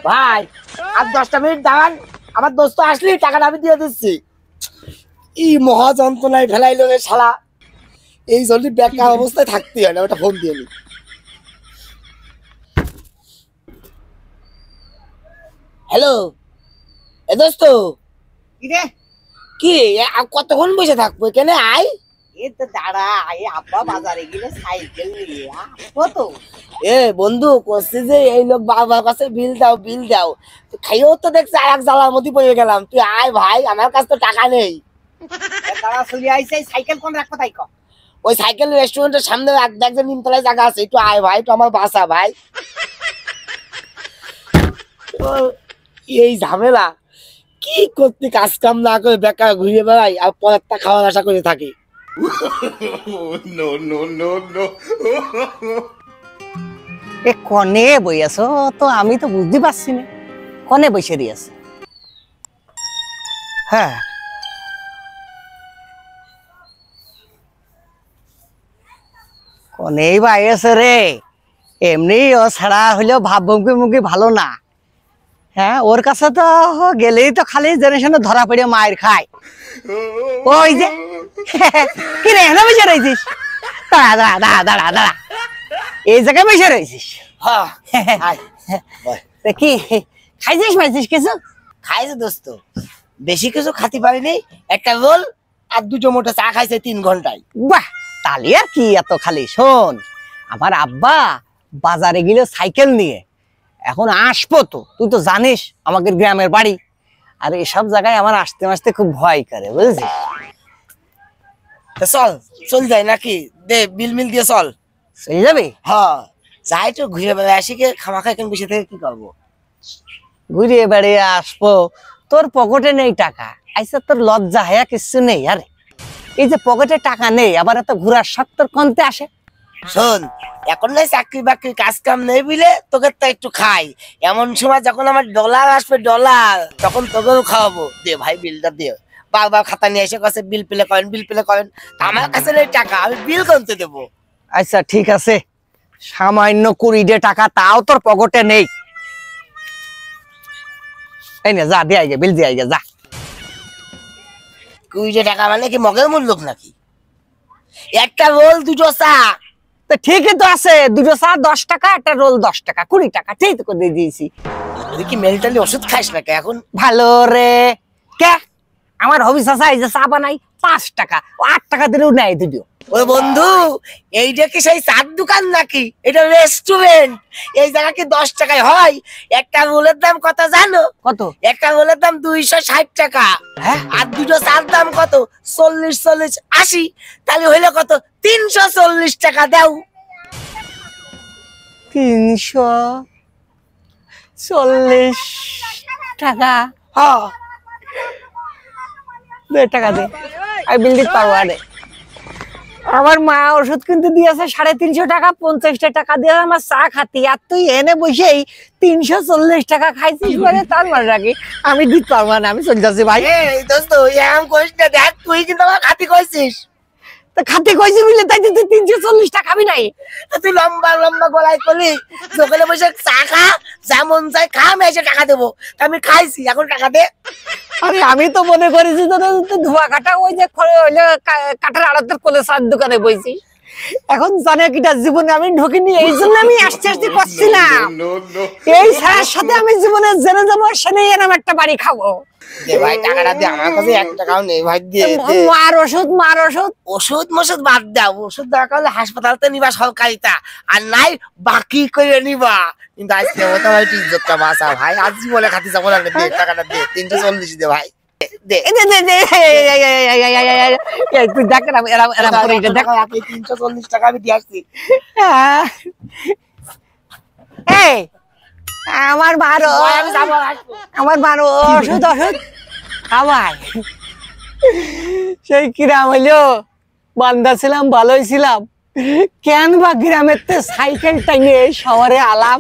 ভাই আর 10টা মিনিট দাঁড়ান, আমার দোস্ত আসলে টাকাটা আমি দিয়ে দিচ্ছি। এই মহা যন্ত্রণায় ফেলাইলো রে শালা, এই জন্য বেকার অবস্থায় থাকতে হয় না। ওটা ফোন দিয়ে নি। হ্যালো এ দোস্ত, কি রে? কি কতক্ষণ বসে থাকবো এখানে? আয় এই তো দাঁড়া, আব্বা বাজারে গেলে সাইকেল নিয়ে আসবো তো। এ বন্ধু করছি যে এই লোক বাবার কাছে বিল দাও বিল দাও, খাইও তো দেখছি আর এক জ্বালার মধ্যে পড়ে গেলাম। তুই আয় ভাই, আমার কাছে তো টাকা নেই। দাঁড়া চলে আইসে, সাইকেল কোন রাখবো তাই কর। ওই সাইকেল রেস্টুরেন্টের সামনে একজন নিমতলায় জায়গা আছে, একটু আয় ভাই, একটু আমার বাসা ভাই। এই ঝামেলা কি করতে, কাজ কাম না করে বেকার ঘুরে বেড়াই আর পরেরটা খাওয়ার আশা করে থাকি। এ কনে বই আছো তো, আমি তো বুঝতে পারছি না কনে বসে দিয়েছে। হ্যাঁ কনেই বাই আছে রে, এমনি ও ছাড়া হইলেও ভাবভঙ্গি মুখি ভালো না। হ্যাঁ ওর কাছে তো গেলেই তো খালি জেনারেশনে ধরা পড়ে মায়ের খায়। ওই যে কি রে না বসে রয়েছিস? দাঁড়া দাঁড়া দাঁড়া দাঁড়া দাঁড়া, এই জায়গায় বসে রয়েছিস? কি খাইছিস মাইছিস কিছু? খাইছে দোস্ত, বেশি কিছু খাতে পারিনি, একটা রোল আর 2 চমচা চা খাইছে 3 ঘন্টায়। বাহ, তাহলে আর কি এত খালি। শোন, আমার আব্বা বাজারে গেলে সাইকেল নিয়ে, এখন আসবো তো, তুই তো জানিস আমাদের গ্রামের বাড়ি, আর এসব জায়গায় আমার আসতে আসতে খুব ভয় করে বুঝেছিস। চল চল যাই নাকি, দে বিল মিল দিয়ে চল। চলে যাবে? হ্যাঁ যাই তো, ঘুরে বেড়ায় আসি, কে খামাখা এখানে বসে থেকে কি করবো? ঘুরে বেড়িয়ে আসবো, তোর পকেটে নেই টাকা, আইসা তোর লজ্জা হ্যাঁ কিছু নেই? আরে এই যে পকেটে টাকা নেই, আবার এত ঘুরার শখ তোর কমতে আসে? শোন, এখন নাই চাকরি বাকরি কাজ কাম নেই বুঝলে, তোকে তো একটু খাই। এমন সময় যখন আমার ডলার আসবে ডলার, তখন তোকেও খাওয়াবো। দে ভাই বিলটা দে। বারবার খাতা নিয়ে এসে কাছে বিল পেলে করেন, বিল পেলে করেন। আমার কাছে নেই টাকা, আমি বিল কমতে দেবো। আচ্ছা ঠিক আছে, সামান্য 20 টাকা তাও তোর পকেটে নেই। এই নে যা, দিয়ে আইগে বিল দিয়ে আইগে যা। 20 টাকা মানে কি মগের মূল্য নাকি? একটা রোল 2 চা। তো ঠিকই তো আছে, 2 চা 10 টাকা, একটা রোল 10 টাকা, 20 টাকা ঠিক তো করে দিয়েছি। তুই কি মেন্টালি ওষুধ খাইস নাকি এখন? ভালো রে, কে আমার হবি চাচা এই যে চা বানাই 5 টাকা, 8 টাকা দিলেও নেয় দিদিও। ওই বন্ধু, এইটা কি সেই চার দোকান নাকি? এটা রেস্টুরেন্ট। এই জায়গা কি 10 টাকায় হয়? একটা রোলের দাম কত জানো? কত? একটা রোলের দাম 260 টাকা। হ্যাঁ, আর 2 চার দাম কত? 40 40 80। তাহলে হইলো কত? 340 টাকা দাও। 340 টাকা? হ্যাঁ 2 টাকা দে, আমি বিল দিতে পারবো। আরে আমার মা ওষুধ কিনতে দিয়েছে 350 টাকা, 50 টাকা দিয়ে আমার চা খাতি, আর তুই এনে বসেই 340 টাকা খাইছিস মানে তার মানে রাখি আমি দিতে পারবো না, আমি চলে যাচ্ছি ভাই। এই দোস্ত এরকম করিস না, দেখ তুই কিন্তু আমার খাতি কইছিস। তা খাতে কইছি বুঝলে, তাই তুই 340 টাকা খাবি নাই? তুই লম্বা লম্বা গলায় করলি দোকানে বসে চা খা, যেমন চাই খা, আমি এসে টাকা দেবো। আমি খাইছি, এখন টাকা দে। আরে আমি তো মনে করেছি তো ধোয়া কাটা ওই যে কাঠের আড়তের কোলে চার দোকানে বইছি, এখন জানে কিটা জীবনে আমি ঢুকিনি, এই জন্য আমি আস্তে আস্তে করছিলাম। এই ছাড়ার সাথে আমি জীবনে জেনে যাবো, সেনে এরম একটা বাড়ি খাবো। দে ভাই টাকাটা দে, আমার কাছে 1 টাকাও নেই ভাই। দে মার ওষুধ, মার ওষুধ। ওষুধ মষুধ বাদ দাও, ওষুধ দরকার হলে হাসপাতালতে নিবা সরকারিতা, আর নাই বাকি করে নিবা। কিন্তু আজকে মতো ভাই তুই ইজ্জতটা বাঁচা ভাই, আজ জীবনে খাতি যাবো না। দে টাকাটা দে, 340 দে ভাই, দে। তুই দেখ দেখ 340 টাকা আমি দিয়ে আসছি। এই আমার বারো, আমি যাবো, আসবো। আমার বারো ওষুধ ওষুধ খাওয়াই। সেই কিরাম হইলো, বান্দা ছিলাম, ভালোই ছিলাম, কেন বা গ্রামের সাইকেল টাইনে শহরে আলাম।